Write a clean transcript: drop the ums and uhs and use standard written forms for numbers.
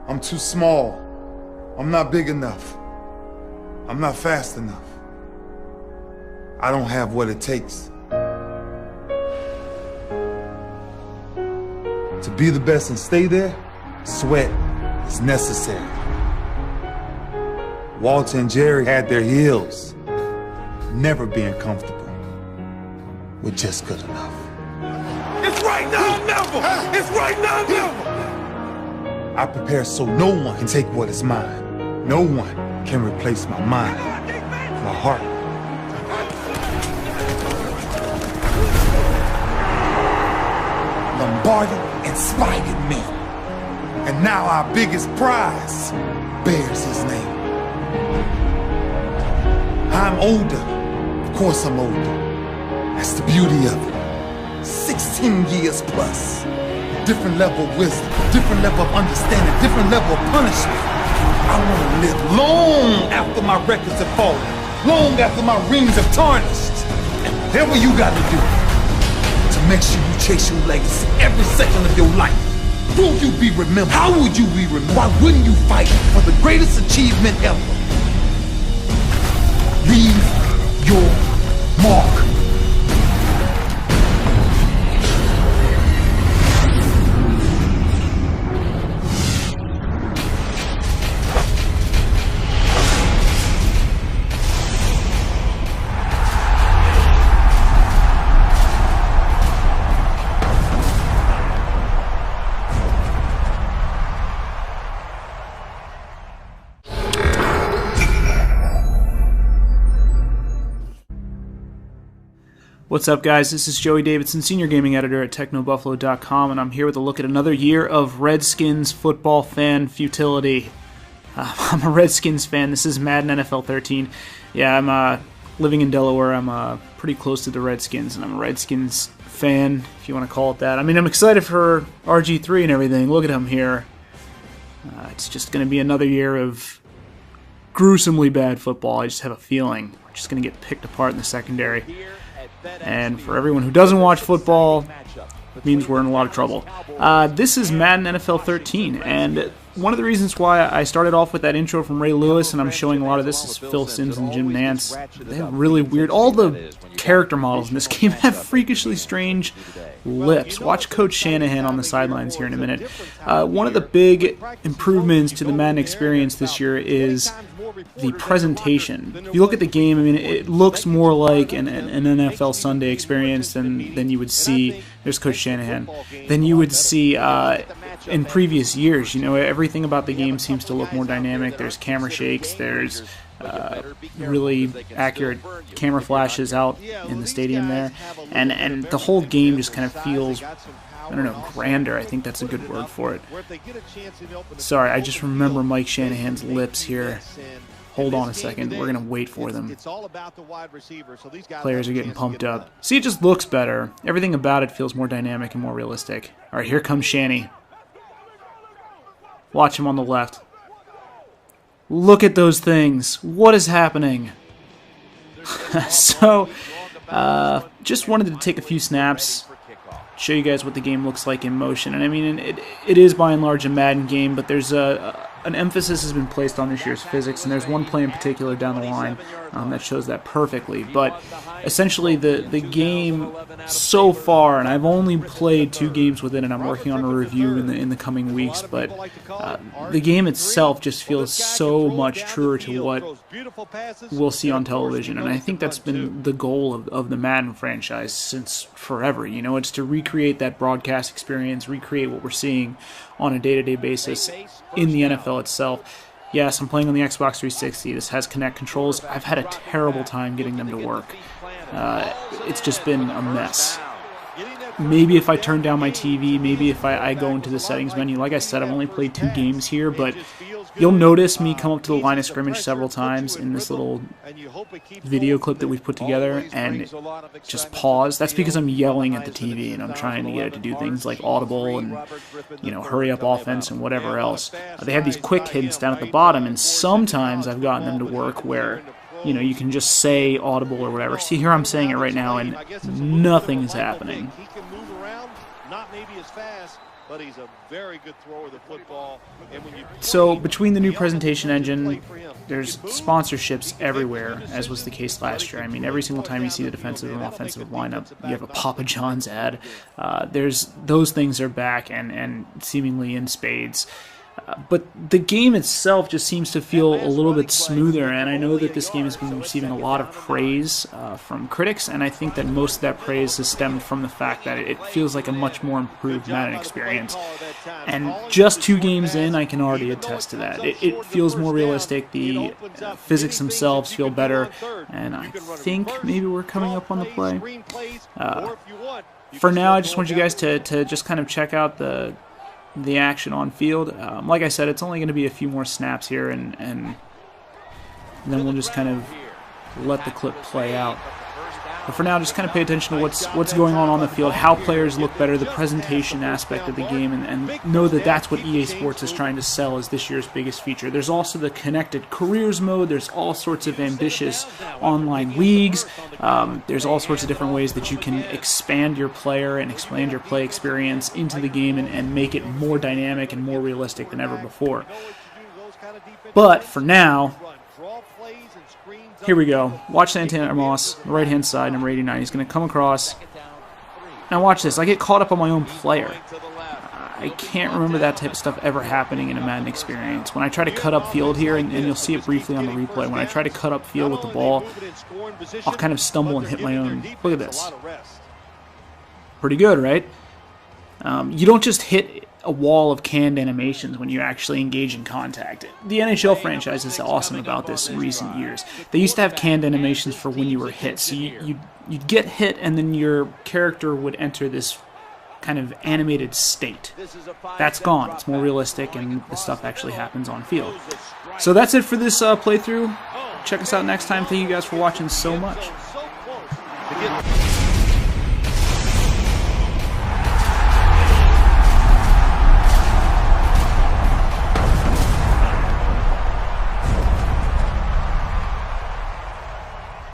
I'm too small. I'm not big enough. I'm not fast enough. I don't have what it takes. To be the best and stay there, sweat is necessary. Walter and Jerry had their heels, never being comfortable with just good enough. It's right now or never! It's right now or never! I prepare so no one can take what is mine. No one can replace my mind, my heart. Lombardi inspired me. And now our biggest prize bears his name. I'm older. Of course I'm older. That's the beauty of it. 16 years plus. Different level of wisdom, different level of understanding, different level of punishment. I want to live long after my records have fallen, long after my rings have tarnished. And whatever you got to do to make sure you chase your legacy every second of your life. Will you be remembered? How would you be remembered? Why wouldn't you fight for the greatest achievement ever? Leave your mark. What's up, guys? This is Joey Davidson, Senior Gaming Editor at TechnoBuffalo.com, and I'm here with a look at another year of Redskins football fan futility. I'm a Redskins fan. This is Madden NFL 13. Yeah, I'm living in Delaware. I'm pretty close to the Redskins, and I'm a Redskins fan, if you want to call it that. I mean, I'm excited for RG3 and everything. Look at him here. It's just going to be another year of gruesomely bad football. I just have a feeling we're just going to get picked apart in the secondary. And for everyone who doesn't watch football, it means we're in a lot of trouble. This is Madden NFL 13, and one of the reasons why I started off with that intro from Ray Lewis, and I'm showing a lot of this, is Phil Simms and Jim Nantz. They have really weird, all the character models in this game have freakishly strange lips. Watch Coach Shanahan on the sidelines here in a minute. One of the big improvements to the Madden experience this year is the presentation. If you look at the game, I mean, it looks more like an NFL Sunday experience than you would see. There's Coach Shanahan. Than you would see in previous years. You know, everything about the game seems to look more dynamic. There's camera shakes. There's really accurate camera flashes out in the stadium there, and the whole game just kind of feels, I don't know, grander. I think that's a good word for it. Sorry, I just remember Mike Shanahan's lips here. Hold on a second. We're going to wait for them. Players are getting pumped up. See, it just looks better. Everything about it feels more dynamic and more realistic. All right, here comes Shanny. Watch him on the left. Look at those things. What is happening? So, just wanted to take a few snaps, show you guys what the game looks like in motion. And I mean, it is by and large a Madden game, but there's an emphasis has been placed on this year's physics, and there's one play in particular down the line that shows that perfectly. But essentially, the game so far, and I've only played 2 games with it, and I'm working on a review in the coming weeks, but the game itself just feels so much truer to what we'll see on television, and I think that's been the goal of the Madden franchise since forever. You know, it's to recreate that broadcast experience, recreate what we're seeing on a day-to-day basis in the NFL itself. Yes, I'm playing on the Xbox 360. This has Kinect controls. I've had a terrible time getting them to work. It's just been a mess. Maybe if I turn down my TV, maybe if I go into the settings menu. Like I said, I've only played 2 games here, but you'll notice me come up to the line of scrimmage several times in this little video clip that we've put together and just pause. That's because I'm yelling at the TV and I'm trying to get it to do things like audible and, you know, hurry up offense and whatever else. They have these quick hints down at the bottom, and sometimes I've gotten them to work where, you know, you can just say audible or whatever. See, here I'm saying it right now and nothing is happening. but he's a very good thrower of the football. And when you So between the new presentation engine, there's sponsorships everywhere, as was the case last year. I mean, every single time you see the defensive and offensive lineup, you have a Papa John's ad. Those things are back and seemingly in spades. But the game itself just seems to feel a little bit smoother, and I know that this game has been receiving a lot of praise from critics, and I think that most of that praise has stemmed from the fact that it feels like a much more improved Madden experience. And just 2 games in, I can already attest to that. It feels more realistic, the physics themselves feel better, and I think maybe we're coming up on the play. For now, I just want you guys to just kind of check out the action on field. Like I said, it's only going to be a few more snaps here, and then we'll just kind of let the clip play out. But for now, just kind of pay attention to what's going on the field, how players look better, the presentation aspect of the game, and know that that's what EA Sports is trying to sell as this year's biggest feature. There's also the connected careers mode. There's all sorts of ambitious online leagues. There's all sorts of different ways that you can expand your player and expand your play experience into the game and make it more dynamic and more realistic than ever before. But for now, here we go. Watch Santana Moss, right-hand side, number 89. He's going to come across. Now watch this. I get caught up on my own player. I can't remember that type of stuff ever happening in a Madden experience. When I try to cut up field here, and you'll see it briefly on the replay, when I try to cut up field with the ball, I'll kind of stumble and hit my own. Look at this. Pretty good, right? You don't just hit a wall of canned animations when you actually engage in contact. The NHL franchise is awesome about this in recent years. They used to have canned animations for when you were hit. So you'd get hit, and then your character would enter this kind of animated state. That's gone. It's more realistic, and the stuff actually happens on field. So that's it for this playthrough. Check us out next time. Thank you guys for watching so much.